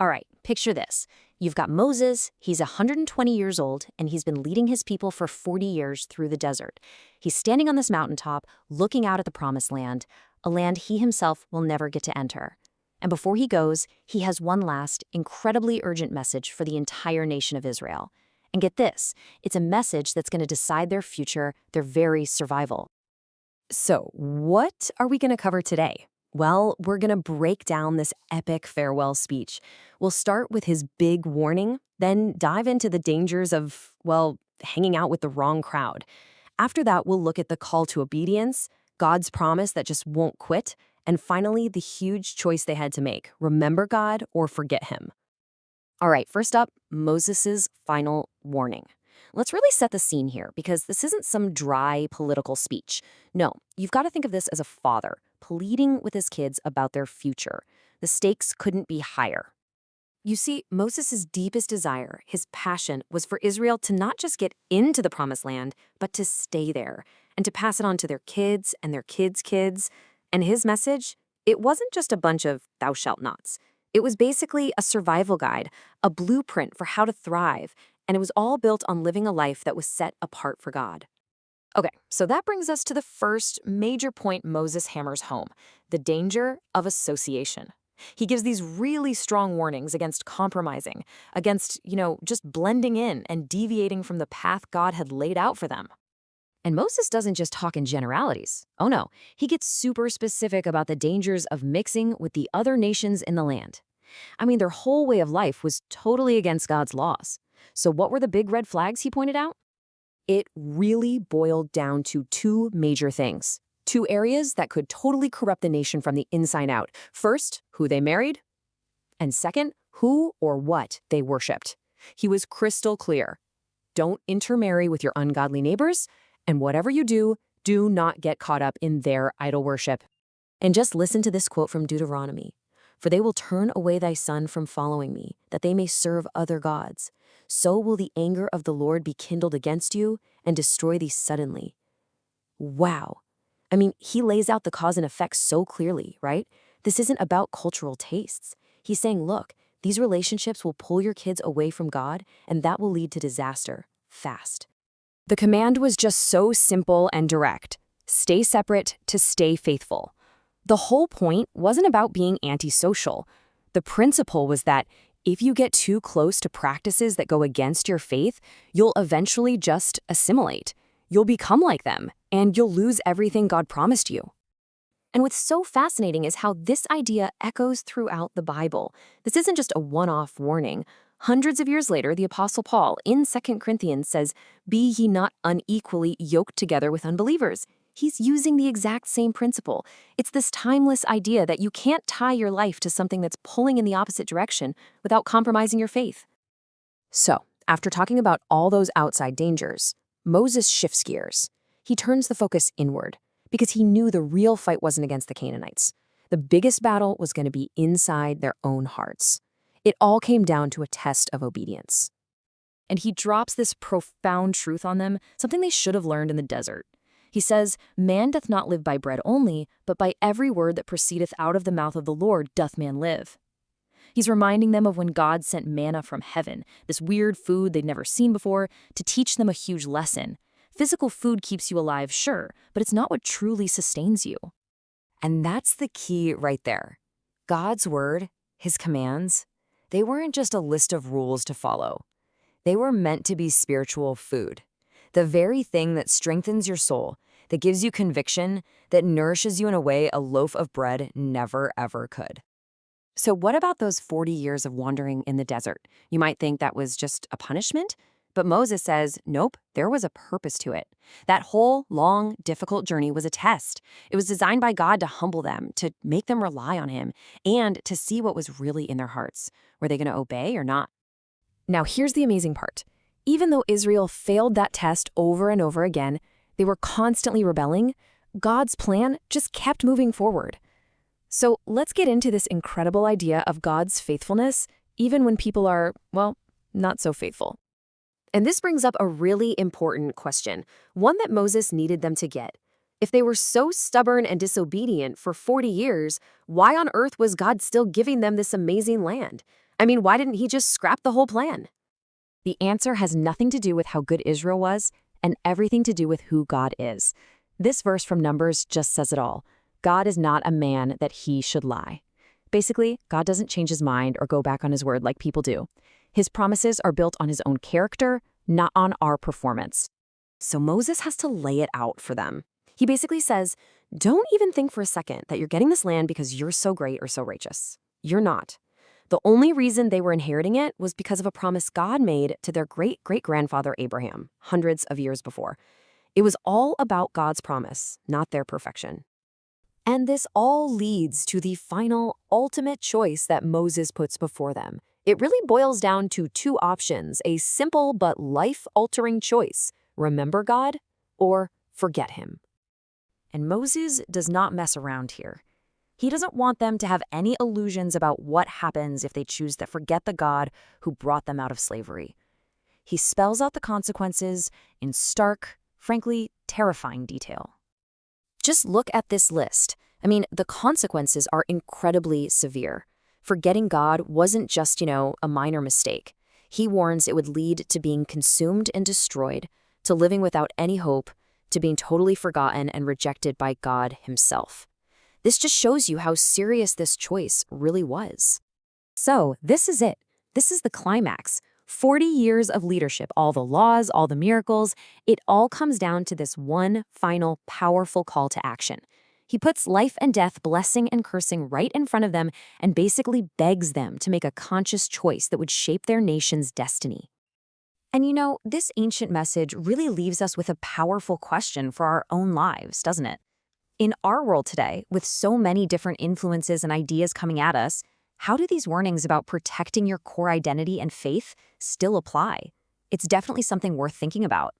All right, picture this. You've got Moses, he's 120 years old, and he's been leading his people for 40 years through the desert. He's standing on this mountaintop, looking out at the promised land, a land he himself will never get to enter. And before he goes, he has one last, incredibly urgent message for the entire nation of Israel. And get this, it's a message that's going to decide their future, their very survival. So, what are we going to cover today? Well, we're going to break down this epic farewell speech. We'll start with his big warning, then dive into the dangers of, well, hanging out with the wrong crowd. After that, we'll look at the call to obedience, God's promise that just won't quit, and finally, the huge choice they had to make, remember God or forget him. All right, first up, Moses' final warning. Let's really set the scene here, because this isn't some dry political speech. No, you've got to think of this as a father pleading with his kids about their future. The stakes couldn't be higher. You see, Moses' deepest desire, his passion, was for Israel to not just get into the promised land, but to stay there, and to pass it on to their kids and their kids' kids. And his message? It wasn't just a bunch of thou shalt nots. It was basically a survival guide, a blueprint for how to thrive, and it was all built on living a life that was set apart for God. Okay, so that brings us to the first major point Moses hammers home, the danger of association. He gives these really strong warnings against compromising, against, just blending in and deviating from the path God had laid out for them. And Moses doesn't just talk in generalities. Oh no, he gets super specific about the dangers of mixing with the other nations in the land. I mean, their whole way of life was totally against God's laws. So what were the big red flags he pointed out? It really boiled down to two major things. Two areas that could totally corrupt the nation from the inside out. First, who they married. And second, who or what they worshipped. He was crystal clear. Don't intermarry with your ungodly neighbors, and whatever you do, do not get caught up in their idol worship. And just listen to this quote from Deuteronomy. For they will turn away thy son from following me, that they may serve other gods. So will the anger of the Lord be kindled against you and destroy thee suddenly. Wow. I mean, he lays out the cause and effect so clearly, right? This isn't about cultural tastes. He's saying, look, these relationships will pull your kids away from God, and that will lead to disaster, fast. The command was just so simple and direct. Stay separate to stay faithful. The whole point wasn't about being antisocial. The principle was that if you get too close to practices that go against your faith, you'll eventually just assimilate. You'll become like them, and you'll lose everything God promised you. And what's so fascinating is how this idea echoes throughout the Bible. This isn't just a one-off warning. Hundreds of years later, the Apostle Paul in 2 Corinthians says, "Be ye not unequally yoked together with unbelievers." He's using the exact same principle. It's this timeless idea that you can't tie your life to something that's pulling in the opposite direction without compromising your faith. So, after talking about all those outside dangers, Moses shifts gears. He turns the focus inward because he knew the real fight wasn't against the Canaanites. The biggest battle was going to be inside their own hearts. It all came down to a test of obedience. And he drops this profound truth on them, something they should have learned in the desert. He says, man doth not live by bread only, but by every word that proceedeth out of the mouth of the Lord doth man live. He's reminding them of when God sent manna from heaven, this weird food they'd never seen before, to teach them a huge lesson. Physical food keeps you alive, sure, but it's not what truly sustains you. And that's the key right there. God's word, his commands, they weren't just a list of rules to follow. They were meant to be spiritual food. The very thing that strengthens your soul, that gives you conviction, that nourishes you in a way a loaf of bread never, ever could. So what about those 40 years of wandering in the desert? You might think that was just a punishment, but Moses says, nope, there was a purpose to it. That whole long, difficult journey was a test. It was designed by God to humble them, to make them rely on him, and to see what was really in their hearts. Were they going to obey or not? Now, here's the amazing part. Even though Israel failed that test over and over again, they were constantly rebelling, God's plan just kept moving forward. So let's get into this incredible idea of God's faithfulness, even when people are, well, not so faithful. And this brings up a really important question, one that Moses needed them to get. If they were so stubborn and disobedient for 40 years, why on earth was God still giving them this amazing land? I mean, why didn't he just scrap the whole plan? The answer has nothing to do with how good Israel was and everything to do with who God is. This verse from Numbers just says it all. God is not a man that he should lie. Basically, God doesn't change his mind or go back on his word like people do. His promises are built on his own character, not on our performance. So Moses has to lay it out for them. He basically says, don't even think for a second that you're getting this land because you're so great or so righteous. You're not. The only reason they were inheriting it was because of a promise God made to their great-great-grandfather Abraham, hundreds of years before. It was all about God's promise, not their perfection. And this all leads to the final, ultimate choice that Moses puts before them. It really boils down to two options, a simple but life-altering choice. Remember God or forget him. And Moses does not mess around here. He doesn't want them to have any illusions about what happens if they choose to forget the God who brought them out of slavery. He spells out the consequences in stark, frankly, terrifying detail. Just look at this list. I mean, the consequences are incredibly severe. Forgetting God wasn't just, a minor mistake. He warns it would lead to being consumed and destroyed, to living without any hope, to being totally forgotten and rejected by God himself. This just shows you how serious this choice really was. So, this is it. This is the climax. 40 years of leadership, all the laws, all the miracles, it all comes down to this one final, powerful call to action. He puts life and death, blessing and cursing right in front of them and basically begs them to make a conscious choice that would shape their nation's destiny. And this ancient message really leaves us with a powerful question for our own lives, doesn't it? In our world today, with so many different influences and ideas coming at us, how do these warnings about protecting your core identity and faith still apply? It's definitely something worth thinking about.